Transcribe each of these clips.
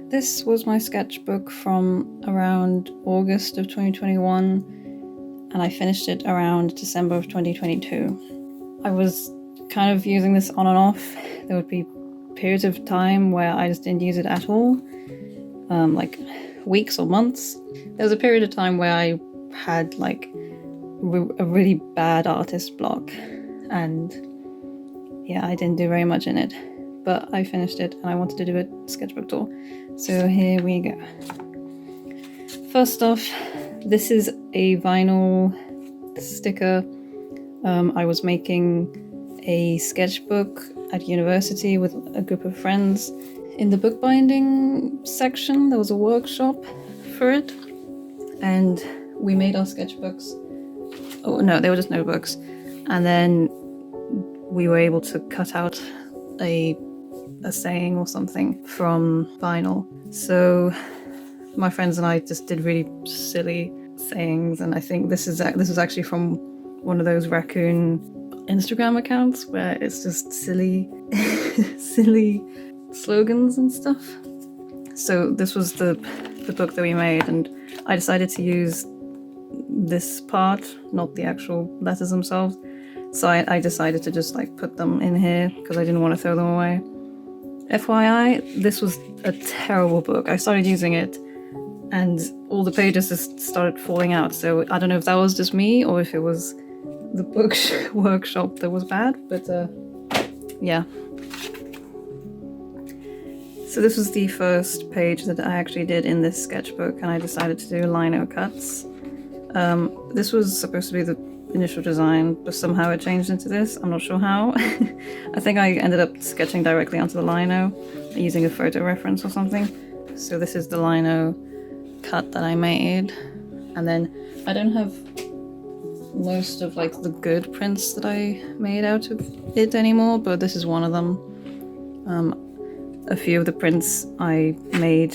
This was my sketchbook from around August of 2021, and I finished it around December of 2022. I was kind of using this on and off. There would be periods of time where I just didn't use it at all, like weeks or months. There was a period of time where I had like a really bad artist block, and yeah, I didn't do very much in it, but I finished it and I wanted to do a sketchbook tour. So here we go. First off, this is a vinyl sticker. I was making a sketchbook at university with a group of friends. In the bookbinding section, there was a workshop for it, and we made our sketchbooks. Oh no, they were just notebooks. And then we were able to cut out a saying or something from vinyl. So my friends and I just did really silly sayings, and I think this was actually from one of those raccoon Instagram accounts where it's just silly silly slogans and stuff. So this was the book that we made, and I decided to use this part, not the actual letters themselves. So I decided to just like put them in here because I didn't want to throw them away. FYI, this was a terrible book. I started using it and all the pages just started falling out. So I don't know if that was just me or if it was the book workshop that was bad, but yeah. So this was the first page that I actually did in this sketchbook, and I decided to do lino cuts. This was supposed to be the initial design, but somehow it changed into this. I'm not sure how. I think I ended up sketching directly onto the lino using a photo reference or something. So this is the lino cut that I made, and then I don't have most of like the good prints that I made out of it anymore, but this is one of them. A few of the prints I made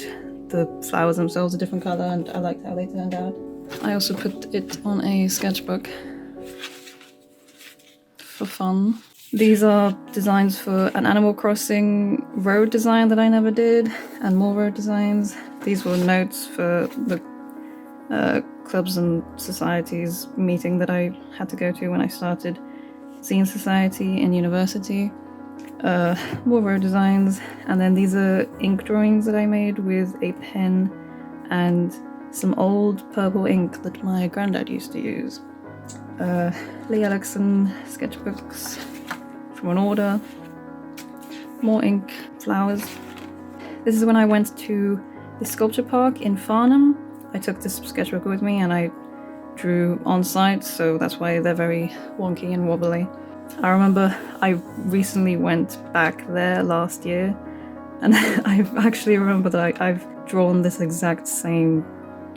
the flowers themselves a different color, and I liked how they turned out. I also put it on a sketchbook for fun. These are designs for an Animal Crossing road design that I never did, and more road designs. These were notes for the clubs and societies meeting that I had to go to when I started Zine Society in university. More road designs, and then these are ink drawings that I made with a pen and some old purple ink that my granddad used to use. Lee Erickson sketchbooks from an order. More ink, flowers. This is when I went to the sculpture park in Farnham. I took this sketchbook with me and I drew on site, so that's why they're very wonky and wobbly. I remember I recently went back there last year, and I actually remember that I've drawn this exact same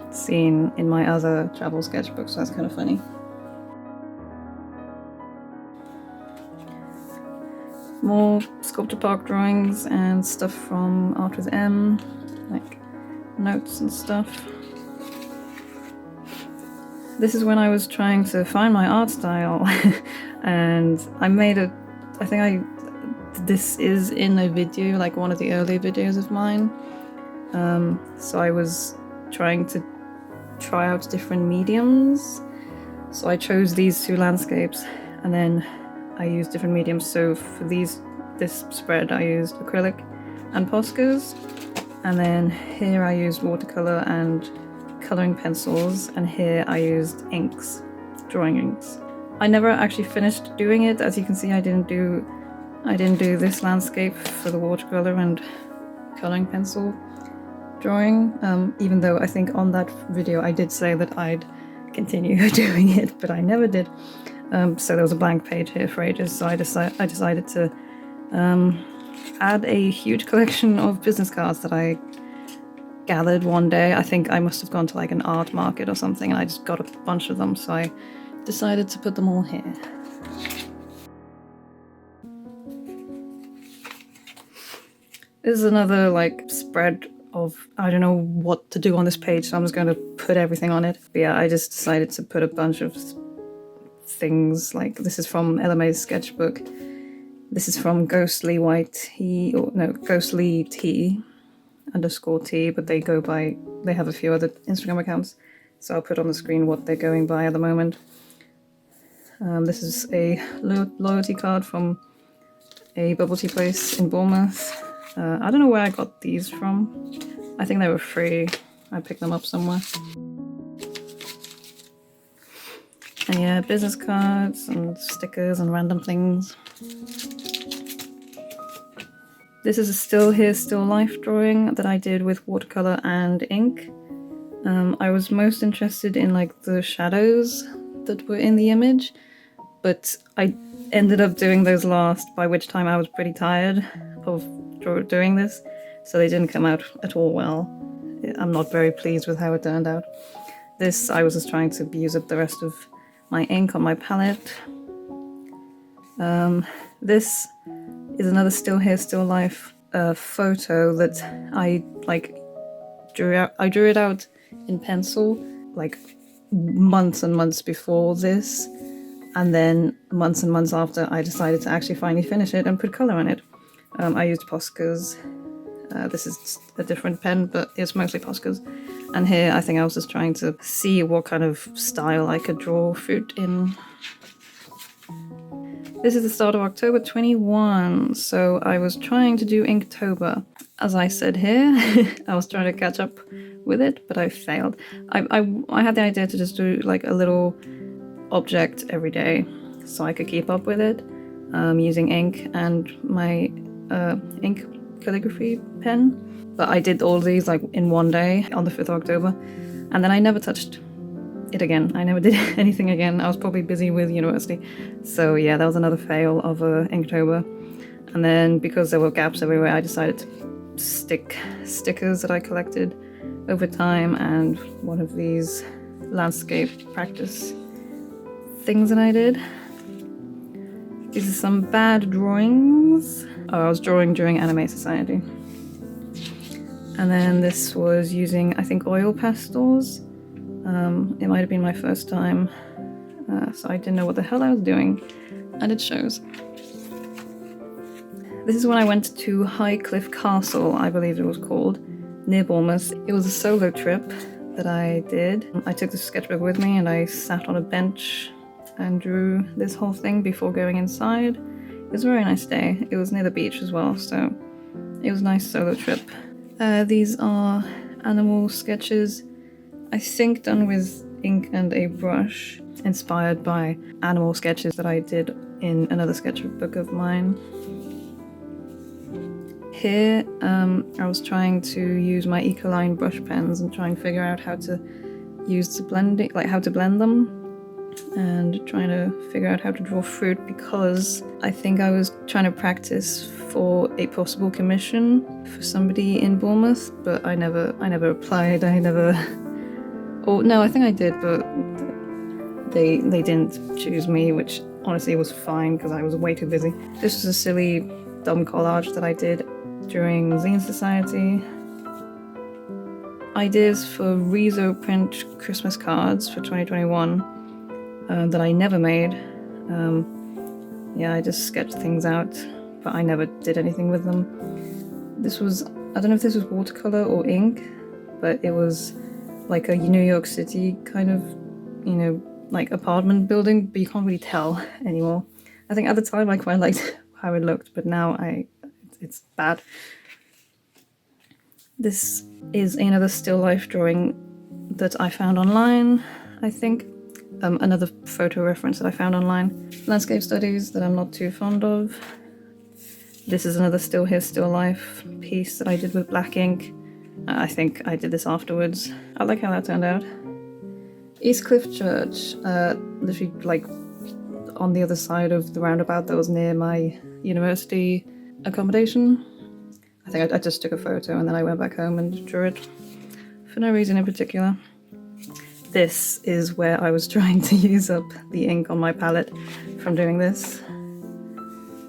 scene in my other travel sketchbook, so that's kind of funny. More sculpture park drawings and stuff from Art with M, like notes and stuff. This is when I was trying to find my art style and I made this is in a video, like one of the early videos of mine. So I was trying to try out different mediums. So I chose these two landscapes and then I used different mediums. So for this spread I used acrylic and Poscas, and then here I used watercolor and coloring pencils, and here I used inks, drawing inks. I never actually finished doing it. As you can see, I didn't do this landscape for the watercolor and coloring pencil drawing, even though I think on that video I did say that I'd continue doing it, but I never did. So there was a blank page here for ages, so I decided to add a huge collection of business cards that I gathered one day. I think I must have gone to like an art market or something, and I just got a bunch of them, so I decided to put them all here. This is another like spread of, I don't know what to do on this page, so I'm just going to put everything on it. But yeah, I just decided to put a bunch of things. Like this is from LMA's sketchbook. This is from Ghostly White Tea, or no, Ghostly Tea. _T, but they have a few other Instagram accounts, so I'll put on the screen what they're going by at the moment. This is a loyalty card from a bubble tea place in Bournemouth. I don't know where I got these from. I think they were free. I picked them up somewhere. And yeah, business cards and stickers and random things. This is a Still Here, Still Life drawing that I did with watercolor and ink. I was most interested in like the shadows that were in the image, but I ended up doing those last, by which time I was pretty tired of doing this, so they didn't come out at all well. I'm not very pleased with how it turned out. This, I was just trying to use up the rest of my ink on my palette. This is another Still Here, Still Life photo that I drew out. I drew it out in pencil like months and months before this, and then months and months after I decided to actually finally finish it and put colour on it. I used Posca's. This is a different pen, but it's mostly Posca's. And here I think I was just trying to see what kind of style I could draw fruit in. This is the start of October 21, so I was trying to do Inktober. As I said here, I was trying to catch up with it, but I failed. I had the idea to just do like a little object every day so I could keep up with it, using ink and my ink calligraphy pen. But I did all these like in one day on the 5th of October, and then I never touched it again. I never did anything again. I was probably busy with university. So yeah, that was another fail of Inktober. And then because there were gaps everywhere, I decided to stick stickers that I collected over time and one of these landscape practice things that I did. These are some bad drawings. Oh, I was drawing during Anime Society. And then this was using, I think, oil pastels. It might have been my first time, so I didn't know what the hell I was doing, and it shows. This is when I went to Highcliffe Castle, I believe it was called, near Bournemouth. It was a solo trip that I did. I took the sketchbook with me and I sat on a bench and drew this whole thing before going inside. It was a very nice day. It was near the beach as well, so it was a nice solo trip. These are animal sketches, I think done with ink and a brush, inspired by animal sketches that I did in another sketchbook of mine. Here, I was trying to use my Ecoline brush pens and try and figure out how to use the blending, like how to blend them, and trying to figure out how to draw fruit, because I think I was trying to practice for a possible commission for somebody in Bournemouth, but I never applied. Oh no, I think I did, but they didn't choose me, which honestly was fine because I was way too busy. This was a silly, dumb collage that I did during Zine Society. Ideas for Rezo print Christmas cards for 2021 that I never made. Yeah, I just sketched things out, but I never did anything with them. This was, I don't know if this was watercolor or ink, but it was like a New York City kind of, you know, like apartment building, but you can't really tell anymore. I think at the time I quite liked how it looked, but now it's bad. This is another still life drawing that I found online, I think. Another photo reference that I found online. Landscape studies that I'm not too fond of. This is another Still Here, Still Life piece that I did with black ink. I think I did this afterwards. I like how that turned out. Eastcliff Church, literally like on the other side of the roundabout that was near my university accommodation. I think I just took a photo and then I went back home and drew it for no reason in particular. This is where I was trying to use up the ink on my palette from doing this.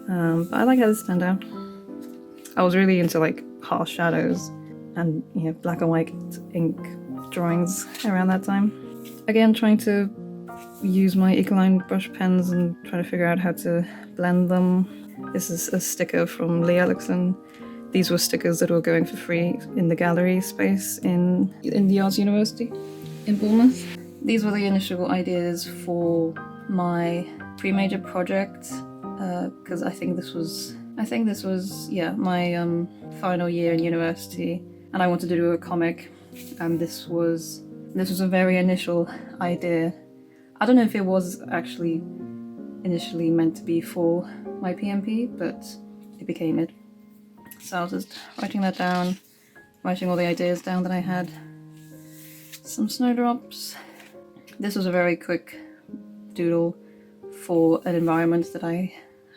But I like how this turned out. I was really into like harsh shadows and, you know, black and white ink drawings around that time. Again, trying to use my Ecoline brush pens and try to figure out how to blend them. This is a sticker from Lee Ellickson. These were stickers that were going for free in the gallery space in the Arts University in Bournemouth. These were the initial ideas for my pre-major project, because I think this was my final year in university, and I wanted to do a comic, and this was a very initial idea. I don't know if it was actually initially meant to be for my PMP, but it became it. So I was just writing that down, writing all the ideas down that I had. Some snowdrops. This was a very quick doodle for an environment that I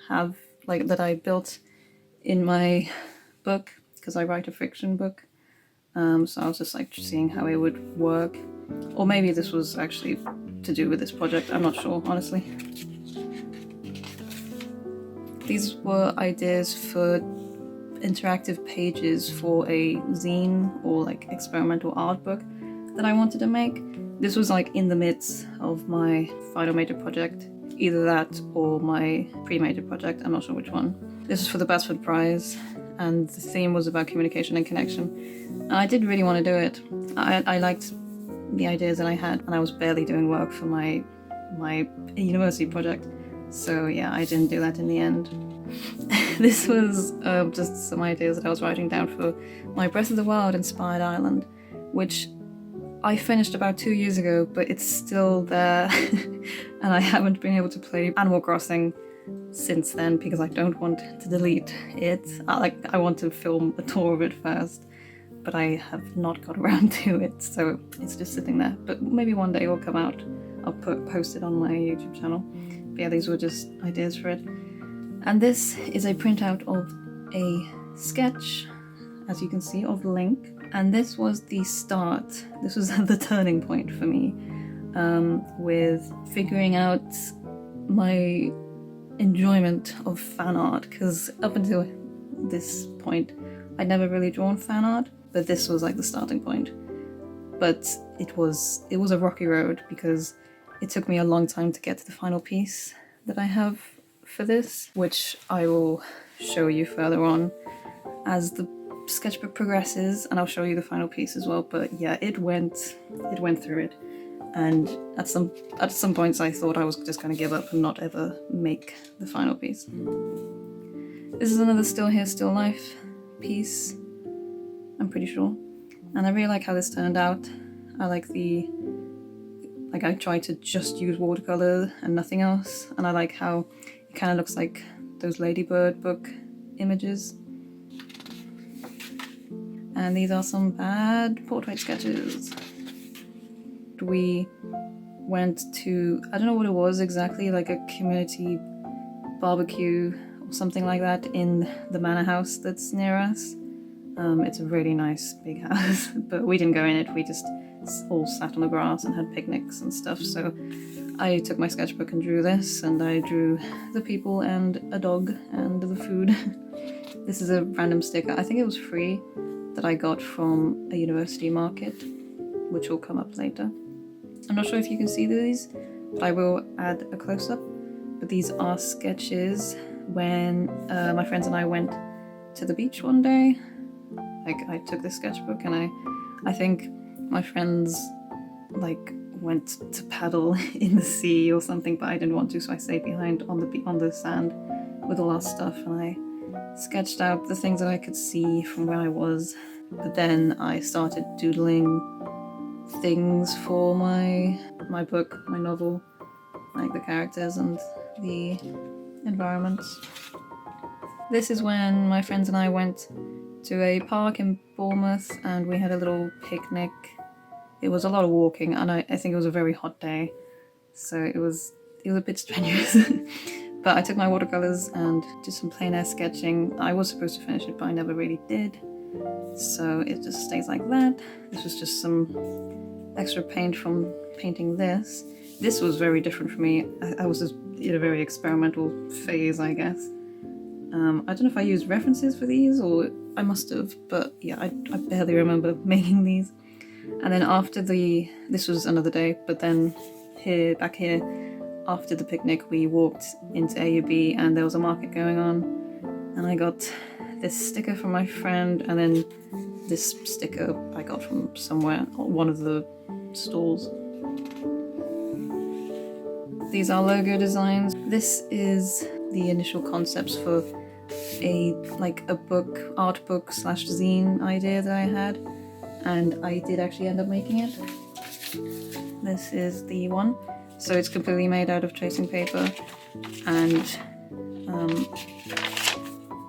have, that I built in my book, because I write a fiction book. So I was just seeing how it would work. Or maybe this was actually to do with this project, I'm not sure, honestly. These were ideas for interactive pages for a zine or experimental art book that I wanted to make. This was in the midst of my final major project, either that or my pre-major project, I'm not sure which one. This was for the Basford Prize, and the theme was about communication and connection. And I did really want to do it. I liked the ideas that I had, and I was barely doing work for my university project. So yeah, I didn't do that in the end. This was just some ideas that I was writing down for my Breath of the Wild inspired island, which I finished about 2 years ago, but it's still there. And I haven't been able to play Animal Crossing since then because I don't want to delete it. I want to film a tour of it first, but I have not got around to it, so it's just sitting there. But maybe one day it will come out. I'll post it on my YouTube channel. But yeah, these were just ideas for it. And this is a printout of a sketch, as you can see, of Link. And this was the start. This was the turning point for me, with figuring out my enjoyment of fan art, because up until this point I'd never really drawn fan art, but this was the starting point. But it was a rocky road, because it took me a long time to get to the final piece that I have for this, which I will show you further on as the sketchbook progresses, and I'll show you the final piece as well. But yeah, it went through it, and at some points I thought I was just going to give up and not ever make the final piece. This is another Still Here, Still Life piece, I'm pretty sure, and I really like how this turned out. I like I tried to just use watercolor and nothing else, and I like how it kind of looks like those Ladybird book images. And these are some bad portrait sketches. We went to, I don't know what it was exactly, a community barbecue or something like that in the manor house that's near us. It's a really nice big house, but we didn't go in it. We just all sat on the grass and had picnics and stuff. So I took my sketchbook and drew this, and I drew the people and a dog and the food. This is a random sticker. I think it was free, that I got from a university market, which will come up later. I'm not sure if you can see these, but I will add a close-up. But these are sketches when my friends and I went to the beach one day. I took this sketchbook, and I think my friends went to paddle in the sea or something, but I didn't want to, so I stayed behind on the sand with all our stuff, and I sketched out the things that I could see from where I was. But then I started doodling things for my book, my novel, the characters and the environments. This is when my friends and I went to a park in Bournemouth, and we had a little picnic. It was a lot of walking, and I think it was a very hot day, so it was a bit strenuous. But I took my watercolors and did some plein air sketching. I was supposed to finish it, but I never really did, so it just stays like that. This was just some extra paint from painting this. This was very different for me. I was just in a very experimental phase, I guess. I don't know if I used references for these, or I must have, but yeah, I barely remember making these. And then after this was another day, but then back here, after the picnic, we walked into AUB, and there was a market going on, and I got this sticker from my friend, and then this sticker I got from somewhere, one of the stalls. These are logo designs. This is the initial concepts for a book, art book / zine idea that I had, and I did actually end up making it. This is the one. So it's completely made out of tracing paper, and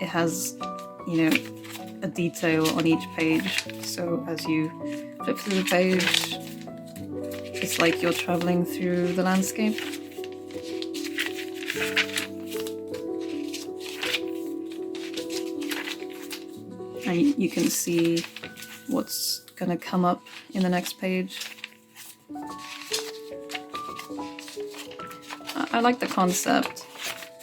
it has, a detail on each page. So as you flip through the page, it's like you're traveling through the landscape. And you can see what's gonna come up in the next page. I like the concept,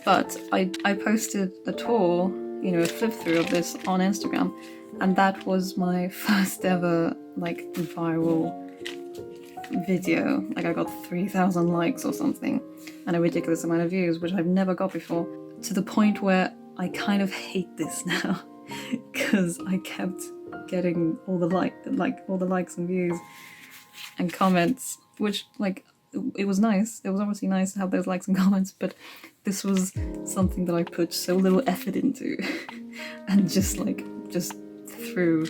but I posted a tour, a flip through of this on Instagram, and that was my first ever viral video. I got 3,000 likes or something, and a ridiculous amount of views, which I've never got before, to the point where I kind of hate this now, because I kept getting all the likes and views and comments, which it was nice. It was obviously nice to have those likes and comments, but this was something that I put so little effort into, and just threw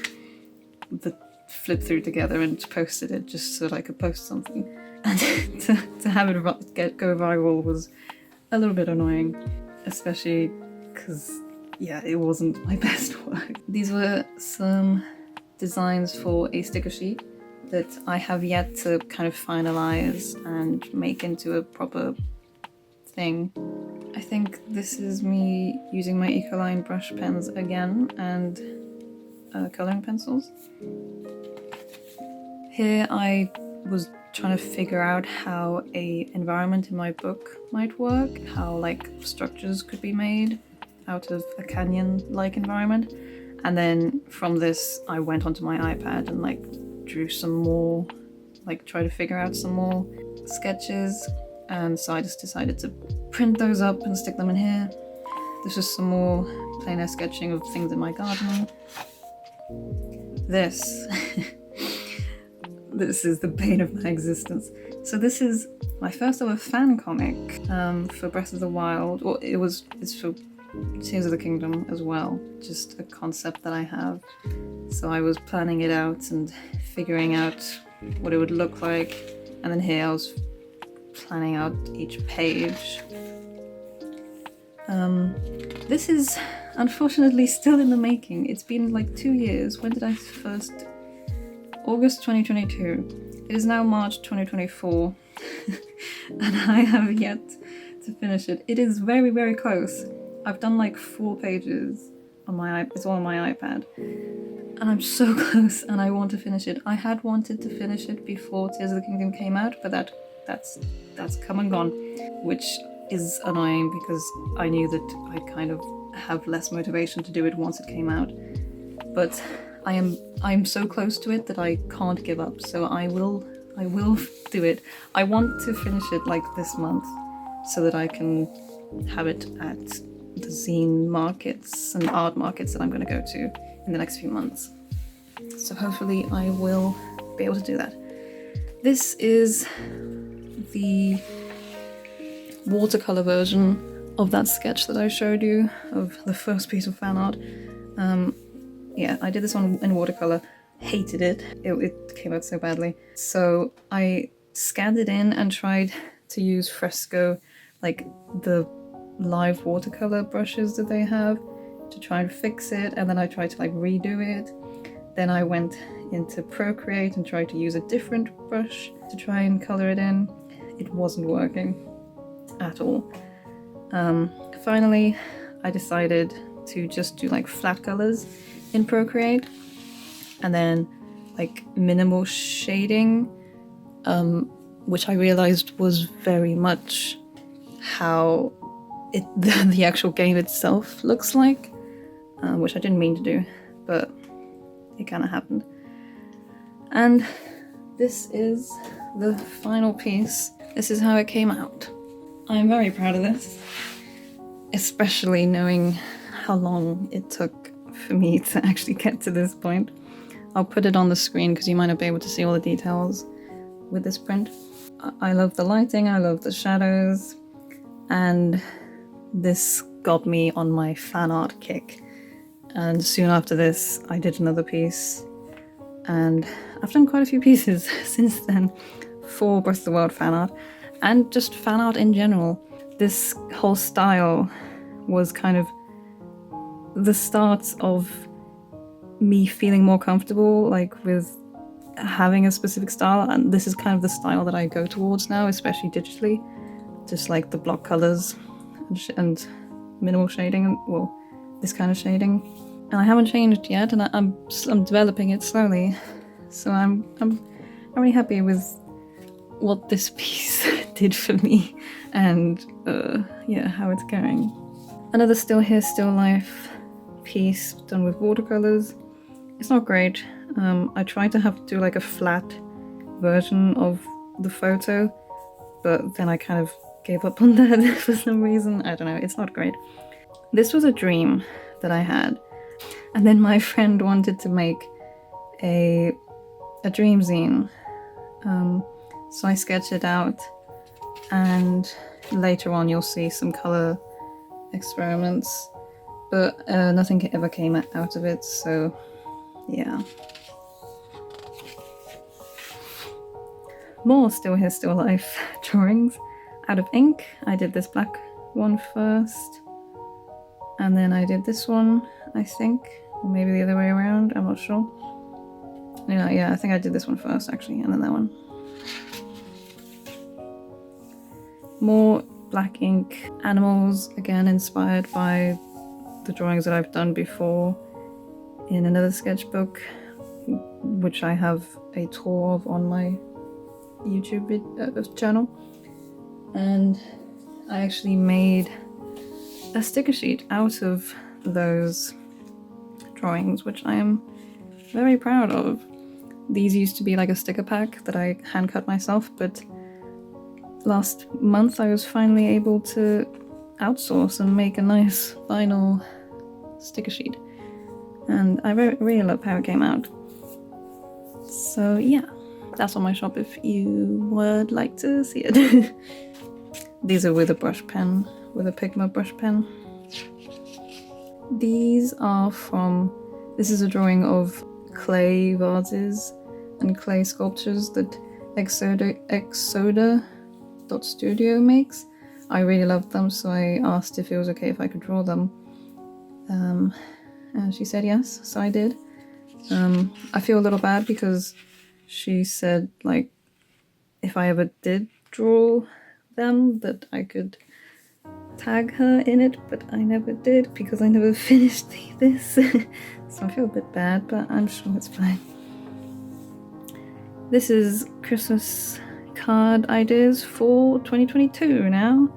the flip through together and posted it just so that I could post something. And to have it go viral was a little bit annoying, especially because it wasn't my best work. These were some designs for a sticker sheet that I have yet to kind of finalize and make into a proper thing. I think this is me using my Ecoline brush pens again and colouring pencils. Here I was trying to figure out how a environment in my book might work, how structures could be made out of a canyon-like environment. And then from this I went onto my iPad and drew some more, try to figure out some more sketches, and so I just decided to print those up and stick them in here. This is some more plein air sketching of things in my garden. This this is the bane of my existence. So this is my first ever fan comic for Breath of the Wild, or it's for Tears of the Kingdom as well, just a concept that I have. So I was planning it out and figuring out what it would look like, and then here I was planning out each page. This is unfortunately still in the making. It's been 2 years. When did I first? August 2022. It is now March 2024 and I have yet to finish it. It is very, very close. I've done 4 pages on it's all on my iPad, and I'm so close, and I want to finish it. I had wanted to finish it before Tears of the Kingdom came out, but that's come and gone, which is annoying because I knew that I kind of have less motivation to do it once it came out. But I'm so close to it that I can't give up, so I will do it. I want to finish it this month so that I can have it at the zine markets and art markets that I'm going to go to in the next few months. So hopefully I will be able to do that. This is the watercolor version of that sketch that I showed you, of the first piece of fan art. I did this one in watercolor, hated it. It came out so badly. So I scanned it in and tried to use Fresco, the live watercolor brushes that they have, to try and fix it, and then I tried to redo it. Then I went into Procreate and tried to use a different brush to try and color it in. It wasn't working at all. Finally, I decided to just do flat colors in Procreate, and then minimal shading, which I realized was very much how the actual game itself looks like, which I didn't mean to do, but it kind of happened. And this is the final piece. This is how it came out. I'm very proud of this, especially knowing how long it took for me to actually get to this point. I'll put it on the screen because you might not be able to see all the details with this print. I love the lighting, I love the shadows, and this got me on my fan art kick. And soon after this, I did another piece, and I've done quite a few pieces since then for Breath of the Wild fan art, and just fan art in general. This whole style was kind of the start of me feeling more comfortable, like with having a specific style, and this is kind of the style that I go towards now, especially digitally. Just like the block colors and minimal shading, well, this kind of shading. And I haven't changed yet, and I'm developing it slowly. So I'm really happy with what this piece did for me, and yeah, how it's going. Another Still Here, Still Life piece done with watercolors. It's not great. I tried to do like a flat version of the photo, but then I kind of gave up on that for some reason. I don't know, it's not great. This was a dream that I had, and then my friend wanted to make a dream zine. So I sketched it out, and later on you'll see some color experiments, but nothing ever came out of it, so yeah. More Still Here, Still Life drawings out of ink. I did this black one first, and then I did this one, I think, or maybe the other way around, I'm not sure. Yeah, I think I did this one first actually, and then that one. More black ink animals, again inspired by the drawings that I've done before in another sketchbook, which I have a tour of on my YouTube channel. And I actually made a sticker sheet out of those drawings, which I am very proud of. These used to be like a sticker pack that I hand cut myself, but last month I was finally able to outsource and make a nice vinyl sticker sheet, and I really love how it came out. So yeah, that's on my shop if you would like to see it. These are with a brush pen, with a Pigma brush pen. These are this is a drawing of clay vases and clay sculptures that Exoda.studio makes. I really loved them, so I asked if it was okay if I could draw them. And she said yes, so I did. I feel a little bad because she said, like, if I ever did draw them, that I could tag her in it, but I never did because I never finished this. So I feel a bit bad, but I'm sure it's fine. This is Christmas card ideas for 2022 now.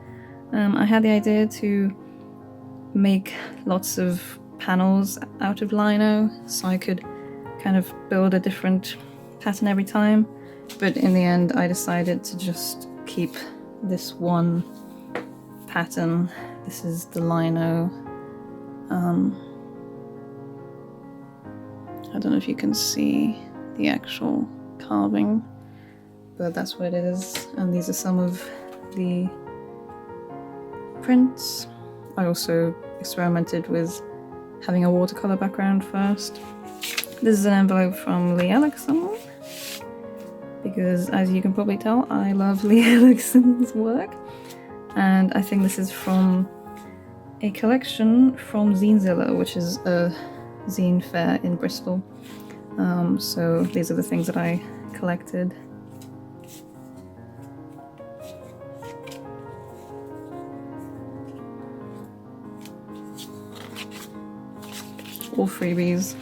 I had the idea to make lots of panels out of lino so I could kind of build a different pattern every time, but in the end I decided to just keep this one pattern. This is the lino. I don't know if you can see the actual carving, but that's what it is, and these are some of the prints. I also experimented with having a watercolor background first. This is an envelope from Lee Ellickson, because as you can probably tell, I love Lee Ellickson's work, and I think this is from a collection from Zinezilla, which is a zine fair in Bristol. So these are the things that I collected. All freebies.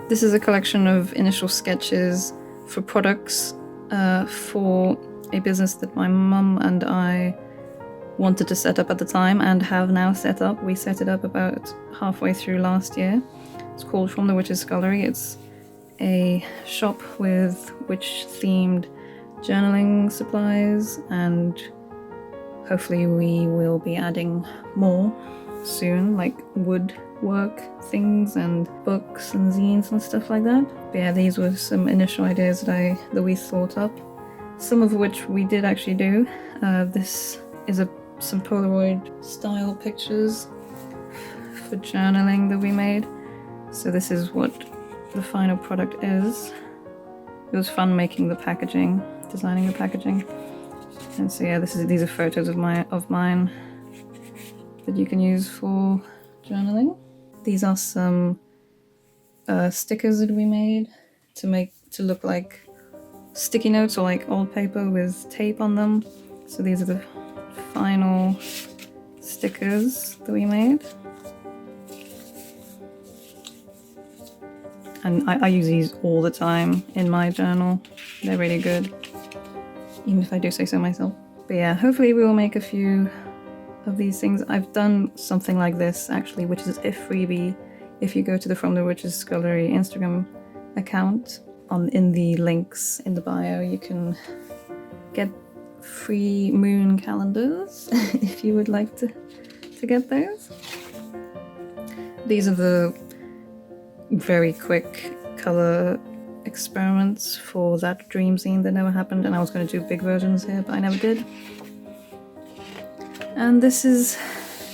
This is a collection of initial sketches for products for a business that my mum and I wanted to set up at the time and have now set up. We set it up about halfway through last year. It's called From the Witch's Scullery. It's a shop with witch-themed journaling supplies and hopefully we will be adding more soon, like woodwork things and books and zines and stuff like that. But yeah, these were some initial ideas that we thought up, some of which we did actually do. This is some Polaroid style pictures for journaling that we made. So this is what the final product is. It was fun making the packaging, designing the packaging. And so yeah, these are photos of mine that you can use for journaling. These are some stickers that we made to look like sticky notes or like old paper with tape on them. So these are the final stickers that we made. And I use these all the time in my journal. They're really good, even if I do say so myself. But yeah, hopefully we will make a few of these things. I've done something like this actually, which is a freebie. If you go to the From the Witch's Scullery Instagram account, in the links in the bio, you can get free moon calendars if you would like to get those. These are the very quick color experiments for that dream zine that never happened, and I was going to do big versions here, but I never did. And this is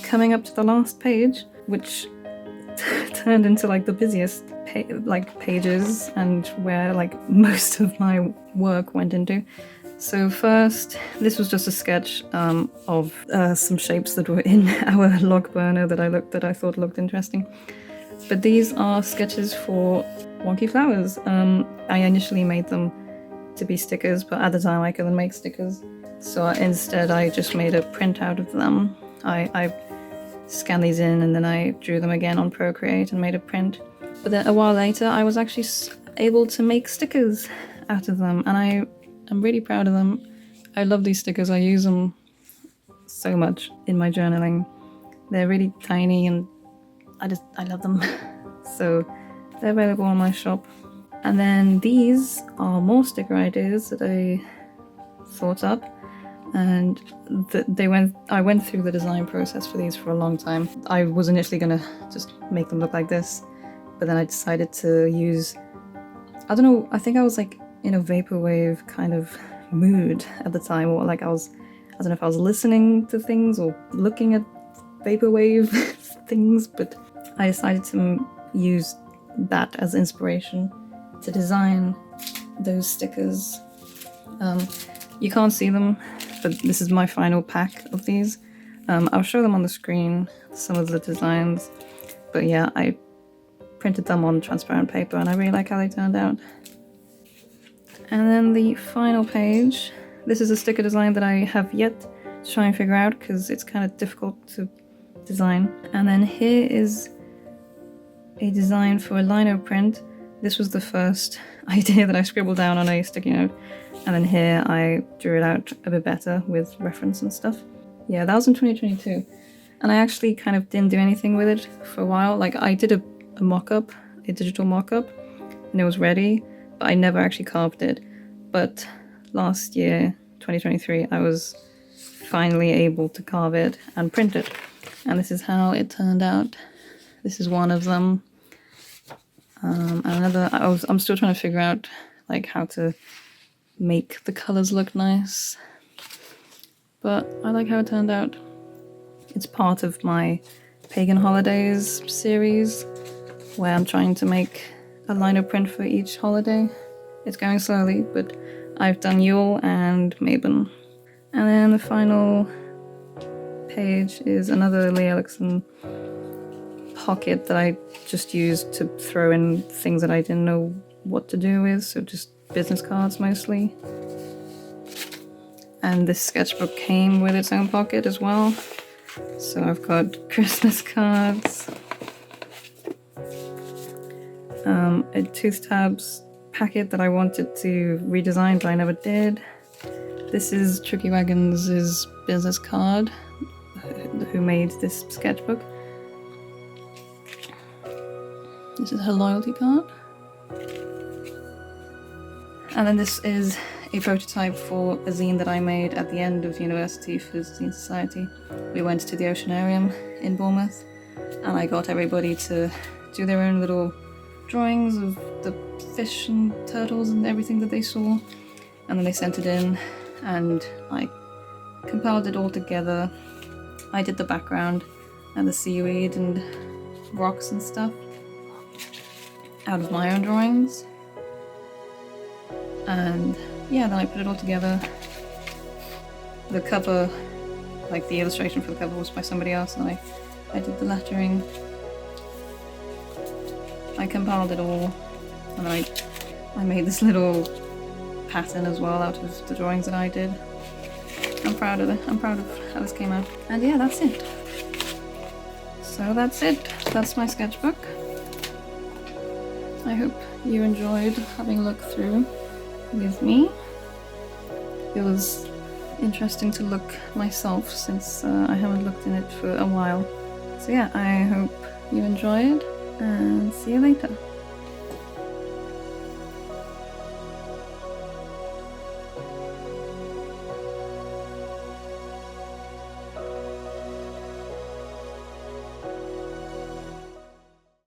coming up to the last page, which turned into like the busiest pages and where like most of my work went into. So first, this was just a sketch of some shapes that were in our log burner that I thought looked interesting. But these are sketches for Wonky Flowers. I initially made them to be stickers, but at the time I couldn't make stickers. So instead I just made a printout of them. I scanned these in and then I drew them again on Procreate and made a print. But then a while later I was actually able to make stickers out of them, and I'm really proud of them. I love these stickers. I use them so much in my journaling. They're really tiny and I love them. So they're available on my shop. And then these are more sticker ideas that I thought up, and I went through the design process for these for a long time. I was initially gonna just make them look like this, but then I decided to use, I don't know, I think I was like in a vaporwave kind of mood at the time, or like I don't know if I was listening to things or looking at vaporwave things, but I decided to use that as inspiration to design those stickers. You can't see them, but this is my final pack of these. I'll show them on the screen, some of the designs, but yeah, I printed them on transparent paper and I really like how they turned out. And then the final page, this is a sticker design that I have yet to try and figure out because it's kind of difficult to design. And then here is a design for a lino print. This was the first idea that I scribbled down on a sticky note, and then here I drew it out a bit better with reference and stuff. Yeah, that was in 2022, and I actually kind of didn't do anything with it for a while. Like I did a mock-up, a digital mock-up, and it was ready, but I never actually carved it. But last year, 2023, I was finally able to carve it and print it, and this is how it turned out. This is one of them. And another, I'm still trying to figure out like how to make the colors look nice, but I like how it turned out. It's part of my Pagan Holidays series where I'm trying to make a lino print for each holiday. It's going slowly, but I've done Yule and Mabon. And then the final page is another Lee Ellickson pocket that I just used to throw in things that I didn't know what to do with, so just business cards mostly. And this sketchbook came with its own pocket as well. So I've got Christmas cards, a tooth tabs packet that I wanted to redesign but I never did. This is Tricky Wagons' business card, who made this sketchbook. This is her loyalty card. And then this is a prototype for a zine that I made at the end of university for Zine Society. We went to the Oceanarium in Bournemouth, and I got everybody to do their own little drawings of the fish and turtles and everything that they saw, and then they sent it in, and I compiled it all together. I did the background and the seaweed and rocks and stuff out of my own drawings, and yeah, then I put it all together. The cover, like the illustration for the cover, was by somebody else, and I did the lettering. I compiled it all, and I made this little pattern as well out of the drawings that I did. I'm proud of it. I'm proud of how this came out. And yeah, that's it. So that's it. That's my sketchbook. I hope you enjoyed having a look through with me. It was interesting to look myself, since I haven't looked in it for a while. So yeah, I hope you enjoyed, and see you later.